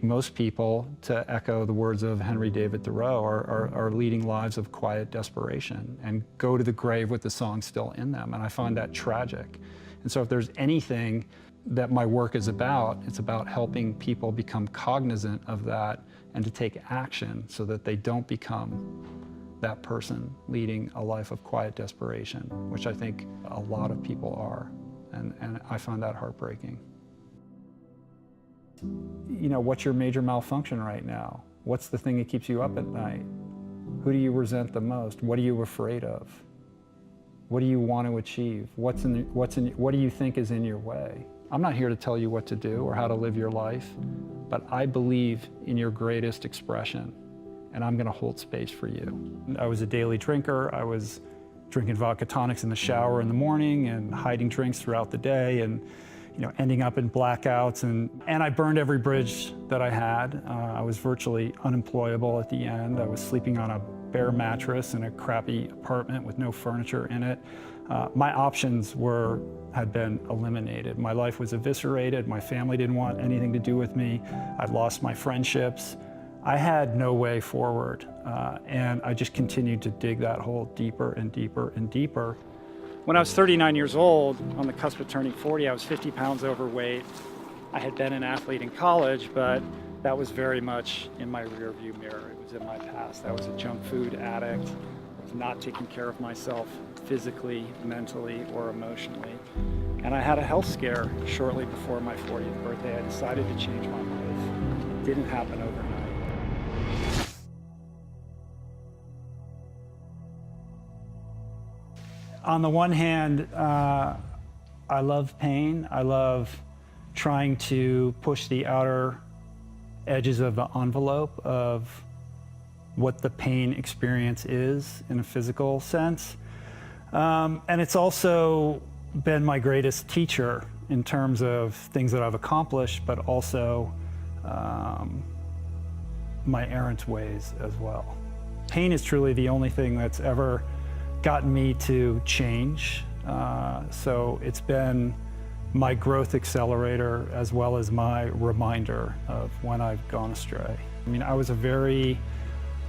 Most people, to echo the words of Henry David Thoreau, are leading lives of quiet desperation and go to the grave with the song still in them, and I find that tragic. And so if there's anything that my work is about, it's about helping people become cognizant of that and to take action so that they don't become that person leading a life of quiet desperation, which I think a lot of people are, and I find that heartbreaking. You know, what's your major malfunction right now? What's the thing that keeps you up at night? Who do you resent the most? What are you afraid of? What do you want to achieve? What do you think is in your way? I'm not here to tell you what to do or how to live your life, but I believe in your greatest expression, and I'm going to hold space for you. I was a daily drinker. I was drinking vodka tonics in the shower in the morning and hiding drinks throughout the day, and ending up in blackouts, and I burned every bridge that I had. I was virtually unemployable at the end. I was sleeping on a bare mattress in a crappy apartment with no furniture in it. My options had been eliminated. My life was eviscerated. My family didn't want anything to do with me. I'd lost my friendships. I had no way forward, and I just continued to dig that hole deeper and deeper and deeper. When I was 39 years old, on the cusp of turning 40, I was 50 pounds overweight. I had been an athlete in college, but that was very much in my rearview mirror. It was in my past. I was a junk food addict. I was not taking care of myself physically, mentally, or emotionally. And I had a health scare shortly before my 40th birthday. I decided to change my life. It didn't happen overnight. On the one hand, I love pain. I love trying to push the outer edges of the envelope of what the pain experience is in a physical sense. And it's also been my greatest teacher in terms of things that I've accomplished, but also my errant ways as well. Pain is truly the only thing that's ever gotten me to change. So it's been my growth accelerator as well as my reminder of when I've gone astray. I mean, I was a very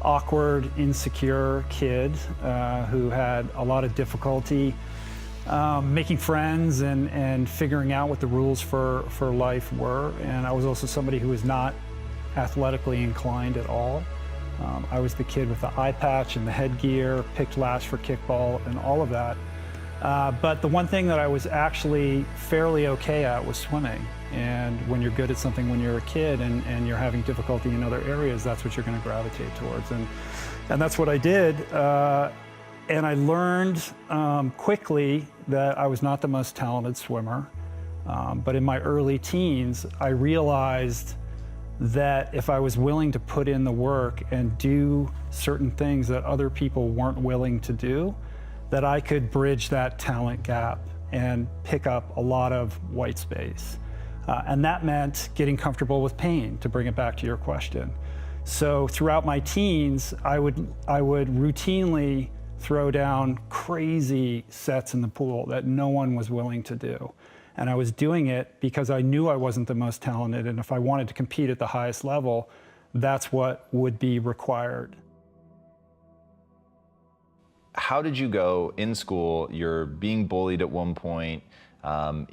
awkward, insecure kid who had a lot of difficulty making friends and figuring out what the rules for life were. And I was also somebody who was not athletically inclined at all. I was the kid with the eye patch and the headgear, picked last for kickball and all of that. But the one thing that I was actually fairly okay at was swimming. And when you're good at something when you're a kid and you're having difficulty in other areas, that's what you're going to gravitate towards. And that's what I did. And I learned quickly that I was not the most talented swimmer. But in my early teens, I realized that if I was willing to put in the work and do certain things that other people weren't willing to do, that I could bridge that talent gap and pick up a lot of white space. And that meant getting comfortable with pain, to bring it back to your question. So throughout my teens, I would routinely throw down crazy sets in the pool that no one was willing to do. And I was doing it because I knew I wasn't the most talented, and if I wanted to compete at the highest level, that's what would be required. How did you go in school? You're being bullied at one point.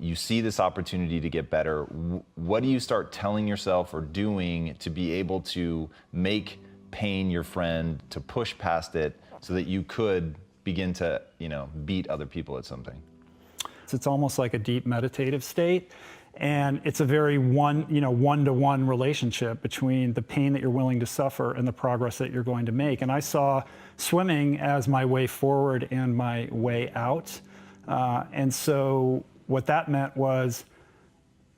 You see this opportunity to get better. What do you start telling yourself or doing to be able to make pain your friend, to push past it so that you could begin to, beat other people at something? It's almost like a deep meditative state, and it's a very one-to-one relationship between the pain that you're willing to suffer and the progress that you're going to make. And I saw swimming as my way forward and my way out. And so what that meant was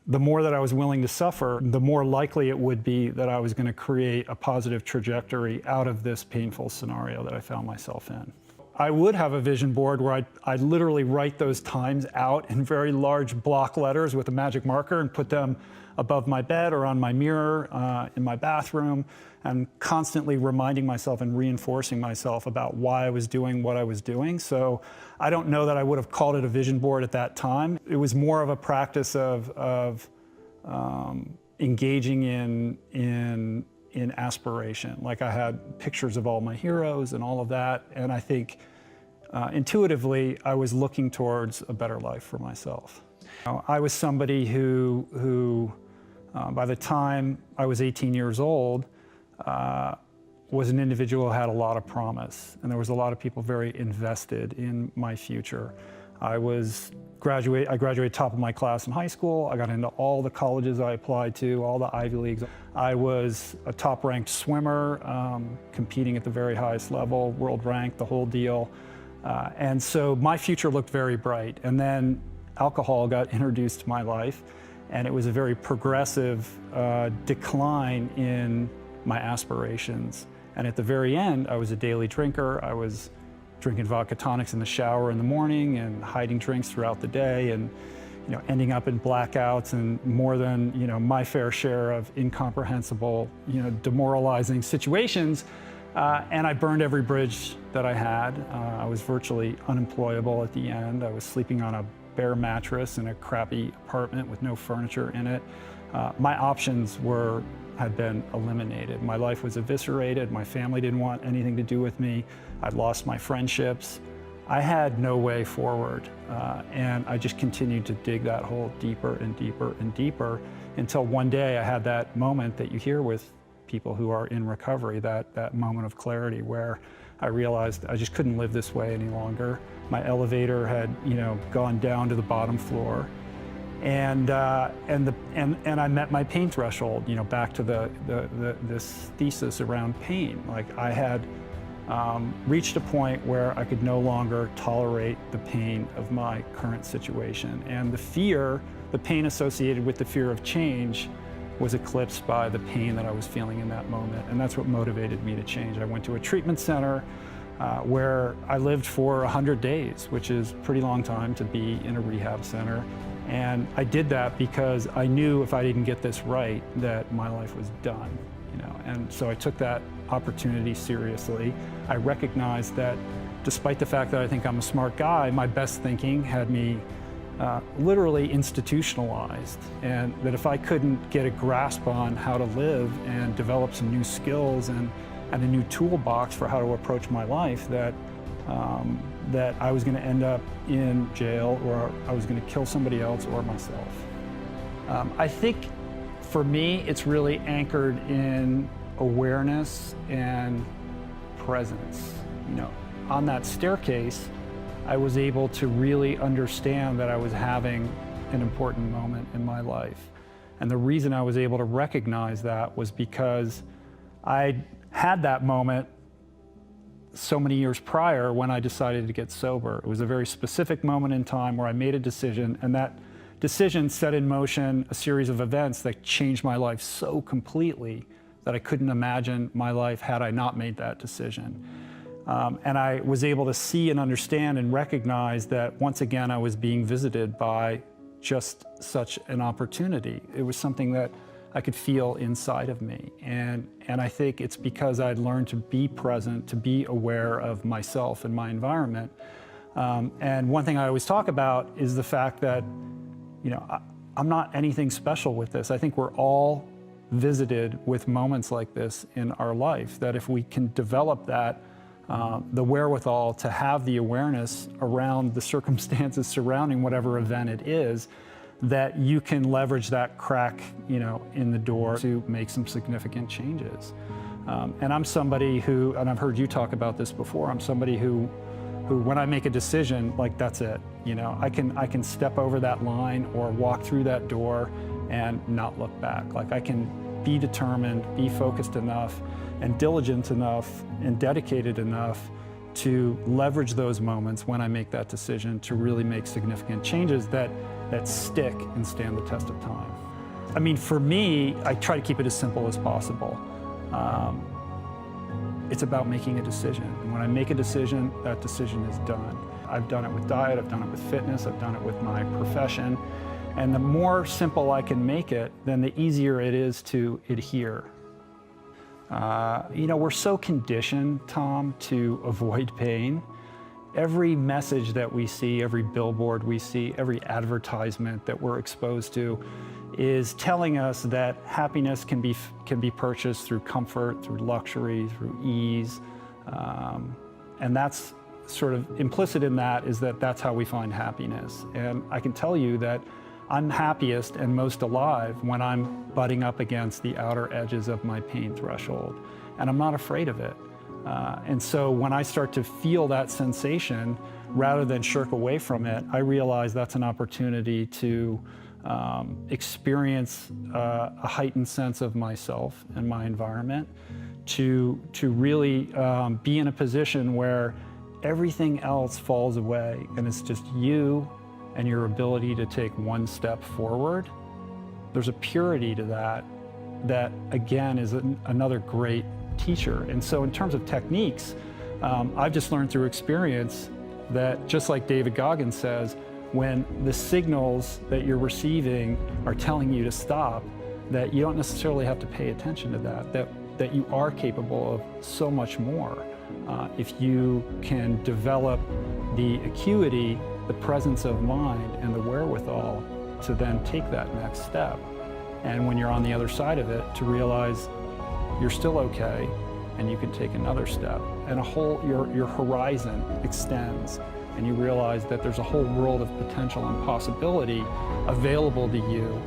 the more that I was willing to suffer, the more likely it would be that I was going to create a positive trajectory out of this painful scenario that I found myself in. I would have a vision board where I'd literally write those times out in very large block letters with a magic marker and put them above my bed or on my mirror in my bathroom, and constantly reminding myself and reinforcing myself about why I was doing what I was doing. So I don't know that I would have called it a vision board at that time. It was more of a practice of engaging in aspiration. Like I had pictures of all my heroes and all of that, and I think intuitively I was looking towards a better life for myself. I was somebody who by the time I was 18 years old, was an individual who had a lot of promise, and there was a lot of people very invested in my future. I graduated top of my class in high school. I got into all the colleges I applied to, all the Ivy Leagues. I was a top-ranked swimmer, competing at the very highest level, world ranked, the whole deal. And so my future looked very bright. And then alcohol got introduced to my life, and it was a very progressive decline in my aspirations. And at the very end, I was a daily drinker. I was drinking vodka tonics in the shower in the morning and hiding drinks throughout the day, and ending up in blackouts and more than my fair share of incomprehensible, demoralizing situations. And I burned every bridge that I had. I was virtually unemployable at the end. I was sleeping on a bare mattress in a crappy apartment with no furniture in it. My options had been eliminated. My life was eviscerated. My family didn't want anything to do with me. I'd lost my friendships. I had no way forward. And I just continued to dig that hole deeper and deeper and deeper until one day I had that moment that you hear with people who are in recovery, that moment of clarity where I realized I just couldn't live this way any longer. My elevator had gone down to the bottom floor. And I met my pain threshold, back to this thesis around pain. Like I had reached a point where I could no longer tolerate the pain of my current situation. And the pain associated with the fear of change was eclipsed by the pain that I was feeling in that moment. And that's what motivated me to change. I went to a treatment center where I lived for 100 days, which is a pretty long time to be in a rehab center. And I did that because I knew if I didn't get this right, that my life was done, And so I took that opportunity seriously. I recognized that despite the fact that I think I'm a smart guy, my best thinking had me literally institutionalized. And that if I couldn't get a grasp on how to live and develop some new skills and a new toolbox for how to approach my life, that I was going to end up in jail, or I was going to kill somebody else or myself. I think for me, it's really anchored in awareness and presence. On that staircase, I was able to really understand that I was having an important moment in my life. And the reason I was able to recognize that was because I had that moment so many years prior when I decided to get sober. It was a very specific moment in time where I made a decision, and that decision set in motion a series of events that changed my life so completely that I couldn't imagine my life had I not made that decision. And I was able to see and understand and recognize that once again I was being visited by just such an opportunity. It was something that I could feel inside of me. And I think it's because I'd learned to be present, to be aware of myself and my environment. And one thing I always talk about is the fact that, I'm not anything special with this. I think we're all visited with moments like this in our life, that if we can develop that, the wherewithal to have the awareness around the circumstances surrounding whatever event it is, that you can leverage that crack, in the door to make some significant changes. And I'm somebody who, and I've heard you talk about this before, I'm somebody who when I make a decision, like that's it. I can step over that line or walk through that door and not look back. Like I can be determined, be focused enough, and diligent enough, and dedicated enough to leverage those moments when I make that decision to really make significant changes that stick and stand the test of time. I mean, for me, I try to keep it as simple as possible. It's about making a decision. And when I make a decision, that decision is done. I've done it with diet, I've done it with fitness, I've done it with my profession. And the more simple I can make it, then the easier it is to adhere. We're so conditioned, Tom, to avoid pain. every message that we see, every billboard we see, every advertisement that we're exposed to is telling us that happiness can be purchased through comfort, through luxury, through ease. And that's sort of implicit in that is that that's how we find happiness. And I can tell you that I'm happiest and most alive when I'm butting up against the outer edges of my pain threshold. And I'm not afraid of it. And so when I start to feel that sensation, rather than shirk away from it, I realize that's an opportunity to experience a heightened sense of myself and my environment, to really be in a position where everything else falls away and it's just you and your ability to take one step forward. There's a purity to that that again is another great teacher. And so in terms of techniques, I've just learned through experience that, just like David Goggins says, when the signals that you're receiving are telling you to stop, that you don't necessarily have to pay attention to that you are capable of so much more if you can develop the acuity, the presence of mind, and the wherewithal to then take that next step. And when you're on the other side of it, to realize you're still okay and you can take another step. And your horizon extends, and you realize that there's a whole world of potential and possibility available to you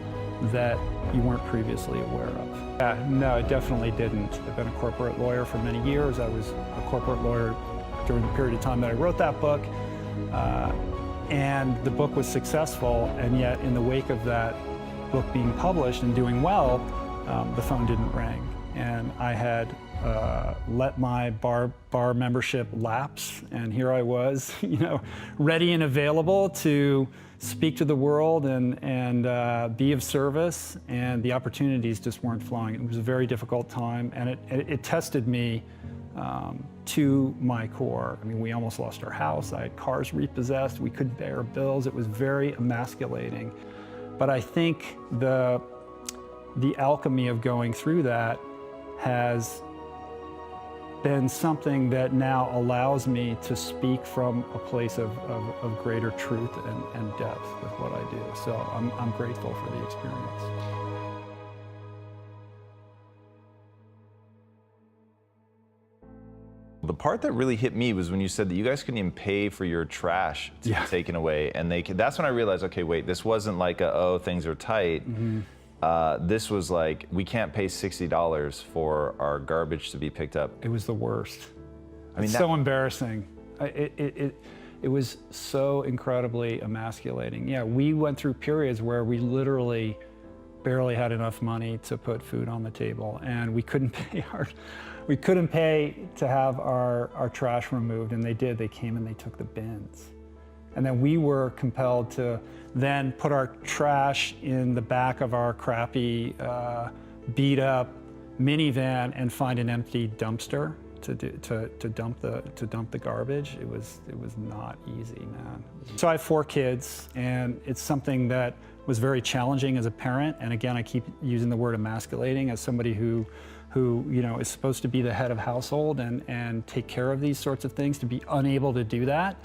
that you weren't previously aware of. No, I definitely didn't. I've been a corporate lawyer for many years. I was a corporate lawyer during the period of time that I wrote that book. And the book was successful, and yet in the wake of that book being published and doing well, the phone didn't ring. And I had let my bar membership lapse, and here I was, ready and available to speak to the world and be of service, and the opportunities just weren't flowing. It was a very difficult time, and it tested me to my core. I mean, we almost lost our house. I had cars repossessed. We couldn't pay our bills. It was very emasculating. But I think the alchemy of going through that has been something that now allows me to speak from a place of greater truth and depth with what I do. So I'm grateful for the experience. The part that really hit me was when you said that you guys couldn't even pay for your trash to be taken away, and that's when I realized, okay, wait, this wasn't like things are tight. Mm-hmm. This was like, we can't pay $60 for our garbage to be picked up. It was the worst. I mean, so embarrassing. It was so incredibly emasculating. Yeah, we went through periods where we literally barely had enough money to put food on the table, and we couldn't pay to have our trash removed, and they did. They came and they took the bins. And then we were compelled to then put our trash in the back of our crappy, beat up minivan and find an empty dumpster to dump the garbage. It was not easy, man. So I have 4 kids, and it's something that was very challenging as a parent. And again, I keep using the word emasculating as somebody who is supposed to be the head of household and take care of these sorts of things. To be unable to do that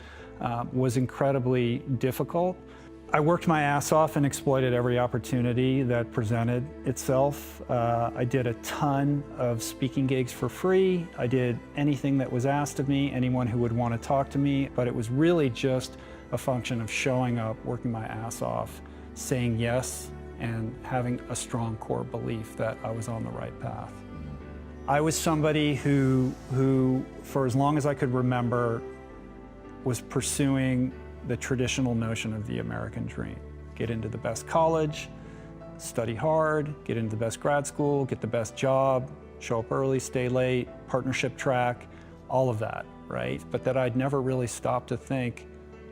was incredibly difficult. I worked my ass off and exploited every opportunity that presented itself. I did a ton of speaking gigs for free. I did anything that was asked of me, anyone who would want to talk to me, but it was really just a function of showing up, working my ass off, saying yes, and having a strong core belief that I was on the right path. I was somebody who for as long as I could remember, was pursuing the traditional notion of the American dream. Get into the best college, study hard, get into the best grad school, get the best job, show up early, stay late, partnership track, all of that, right? But that I'd never really stopped to think,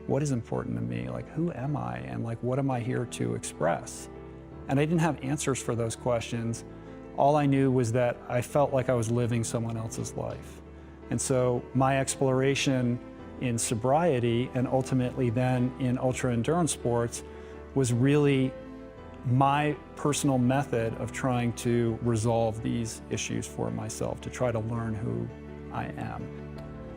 what is important to me? Like, who am I? And like, what am I here to express? And I didn't have answers for those questions. All I knew was that I felt like I was living someone else's life. And so my exploration in sobriety and ultimately then in ultra endurance sports was really my personal method of trying to resolve these issues for myself, to try to learn who I am.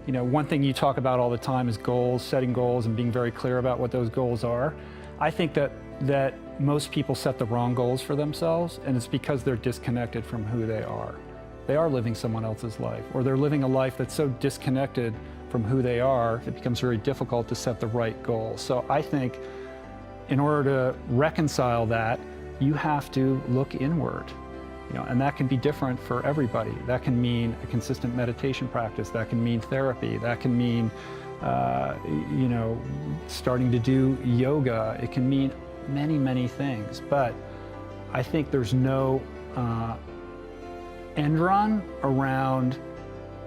You know, one thing you talk about all the time is goals, setting goals and being very clear about what those goals are. I think that most people set the wrong goals for themselves, and it's because they're disconnected from who they are. They are living someone else's life, or they're living a life that's so disconnected from who they are, it becomes very difficult to set the right goals. So I think in order to reconcile that, you have to look inward. You know, and that can be different for everybody. That can mean a consistent meditation practice. That can mean therapy. That can mean, you know, starting to do yoga. It can mean many, many things. But I think there's no end run around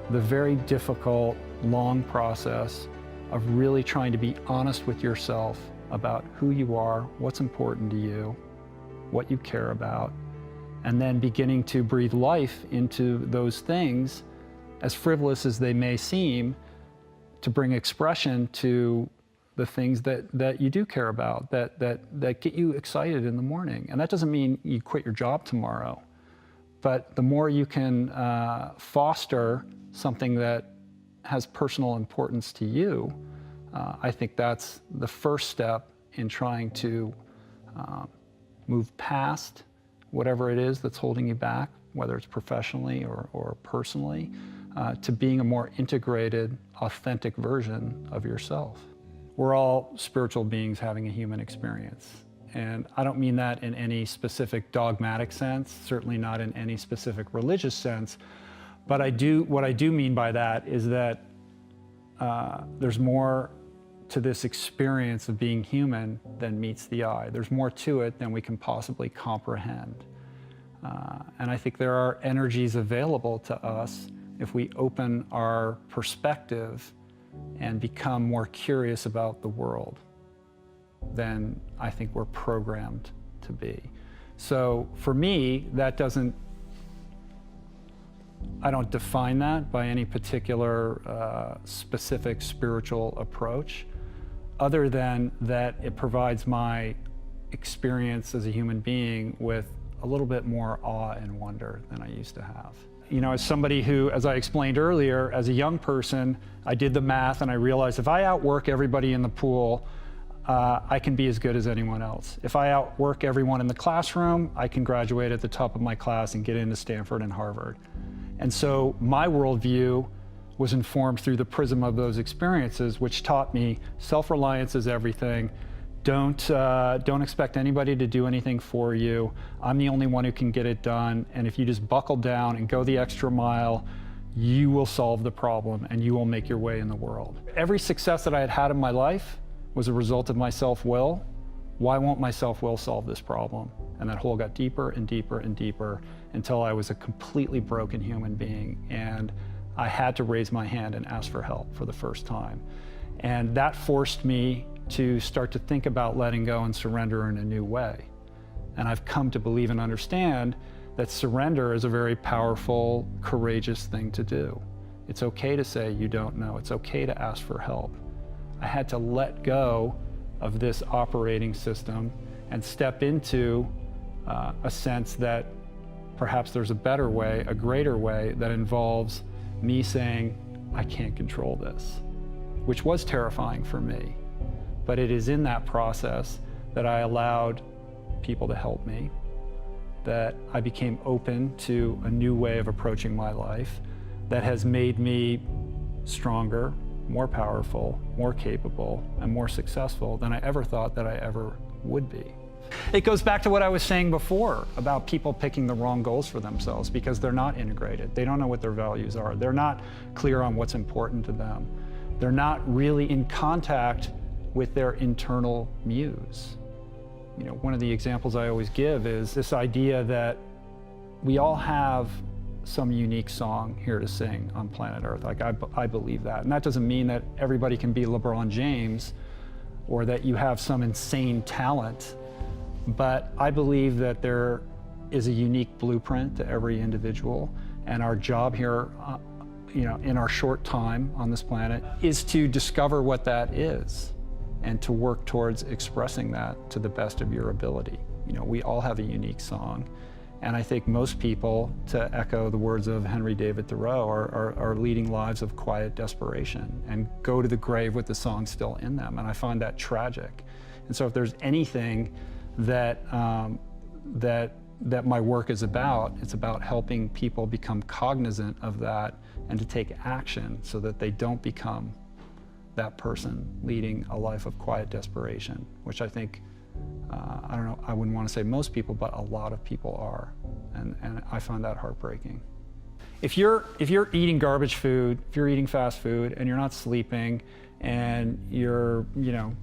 the very difficult, long process of really trying to be honest with yourself about who you are, what's important to you, what you care about, and then beginning to breathe life into those things, as frivolous as they may seem, to bring expression to the things that you do care about, that get you excited in the morning. And that doesn't mean you quit your job tomorrow, but the more you can foster something that has personal importance to you, I think that's the first step in trying to move past whatever it is that's holding you back, whether it's professionally or personally, to being a more integrated, authentic version of yourself. We're all spiritual beings having a human experience. And I don't mean that in any specific dogmatic sense, certainly not in any specific religious sense, but what I do mean by that is that there's more to this experience of being human than meets the eye. There's more to it than we can possibly comprehend. And I think there are energies available to us if we open our perspective and become more curious about the world than I think we're programmed to be. So for me, I don't define that by any particular specific spiritual approach, other than that it provides my experience as a human being with a little bit more awe and wonder than I used to have. You know, as somebody who, as I explained earlier, as a young person, I did the math and I realized if I outwork everybody in the pool, I can be as good as anyone else. If I outwork everyone in the classroom, I can graduate at the top of my class and get into Stanford and Harvard. And so my worldview was informed through the prism of those experiences, which taught me self-reliance is everything. Don't expect anybody to do anything for you. I'm the only one who can get it done. And if you just buckle down and go the extra mile, you will solve the problem and you will make your way in the world. Every success that I had had in my life was a result of my self-will. Why won't my self-will solve this problem? And that hole got deeper and deeper and deeper until I was a completely broken human being. And I had to raise my hand and ask for help for the first time. And that forced me to start to think about letting go and surrender in a new way. And I've come to believe and understand that surrender is a very powerful, courageous thing to do. It's okay to say you don't know. It's okay to ask for help. I had to let go of this operating system and step into a sense that perhaps there's a better way, a greater way that involves me saying, I can't control this, which was terrifying for me. But it is in that process that I allowed people to help me, that I became open to a new way of approaching my life that has made me stronger, more powerful, more capable, and more successful than I ever thought that I ever would be. It goes back to what I was saying before about people picking the wrong goals for themselves because they're not integrated. They don't know what their values are. They're not clear on what's important to them. They're not really in contact with their internal muse. You know, one of the examples I always give is this idea that we all have some unique song here to sing on planet Earth. Like I believe that. And that doesn't mean that everybody can be LeBron James or that you have some insane talent. But I believe that there is a unique blueprint to every individual, and our job here, you know, in our short time on this planet, is to discover what that is and to work towards expressing that to the best of your ability. You know, we all have a unique song, And I think most people, to echo the words of Henry David Thoreau, are leading lives of quiet desperation and go to the grave with the song still in them. And I find that tragic. And so if there's anything that my work is about, it's about helping people become cognizant of that and to take action so that they don't become that person leading a life of quiet desperation, which I think, I don't know, I wouldn't want to say most people, but a lot of people are. And I find that heartbreaking. If you're eating garbage food, if you're eating fast food and you're not sleeping and you're,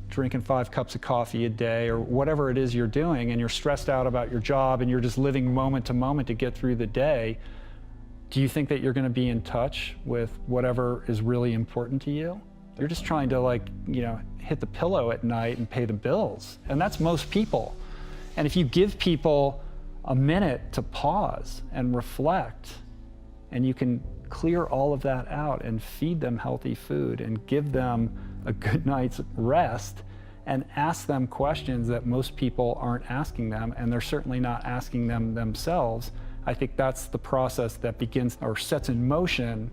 drinking 5 cups of coffee a day or whatever it is you're doing, and you're stressed out about your job and you're just living moment to moment to get through the day, do you think that you're going to be in touch with whatever is really important to you? You're just trying to hit the pillow at night and pay the bills. And that's most people. And if you give people a minute to pause and reflect, and you can clear all of that out and feed them healthy food and give them a good night's rest and ask them questions that most people aren't asking them, and they're certainly not asking them themselves, I think that's the process that begins or sets in motion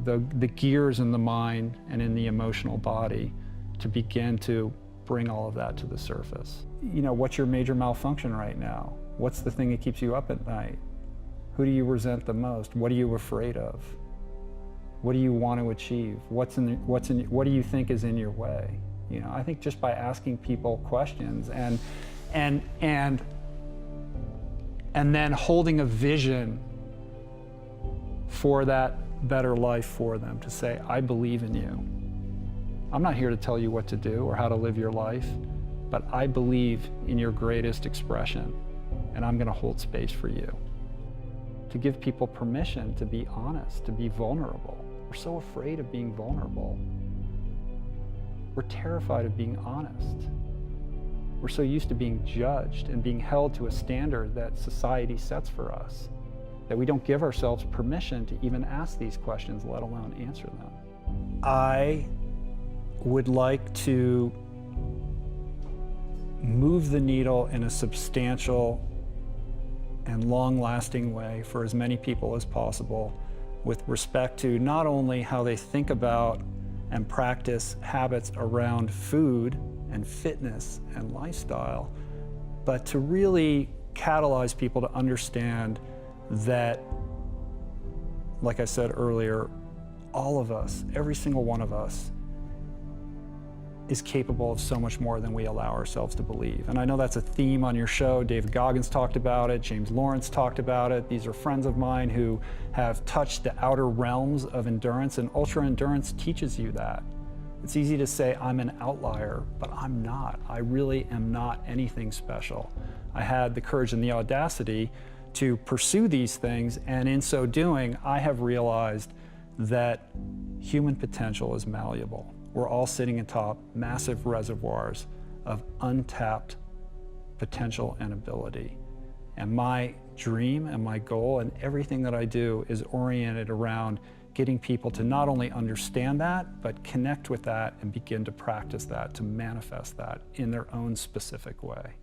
the gears in the mind and in the emotional body to begin to bring all of that to the surface. What's your major malfunction right now? What's the thing that keeps you up at night? Who do you resent the most? What are you afraid of? What do you want to achieve? What do you think is in your way? I think just by asking people questions and then holding a vision for that better life for them, to say, I believe in you. I'm not here to tell you what to do or how to live your life, but I believe in your greatest expression, and I'm going to hold space for you. To give people permission to be honest, to be vulnerable. We're so afraid of being vulnerable. We're terrified of being honest. We're so used to being judged and being held to a standard that society sets for us that we don't give ourselves permission to even ask these questions, let alone answer them. I would like to move the needle in a substantial and long-lasting way for as many people as possible with respect to not only how they think about and practice habits around food and fitness and lifestyle, but to really catalyze people to understand that, like I said earlier, all of us, every single one of us, is capable of so much more than we allow ourselves to believe. And I know that's a theme on your show. David Goggins talked about it, James Lawrence talked about it. These are friends of mine who have touched the outer realms of endurance, and ultra endurance teaches you that. It's easy to say I'm an outlier, but I'm not. I really am not anything special. I had the courage and the audacity to pursue these things, and in so doing, I have realized that human potential is malleable. We're all sitting atop massive reservoirs of untapped potential and ability. And my dream and my goal and everything that I do is oriented around getting people to not only understand that, but connect with that and begin to practice that, to manifest that in their own specific way.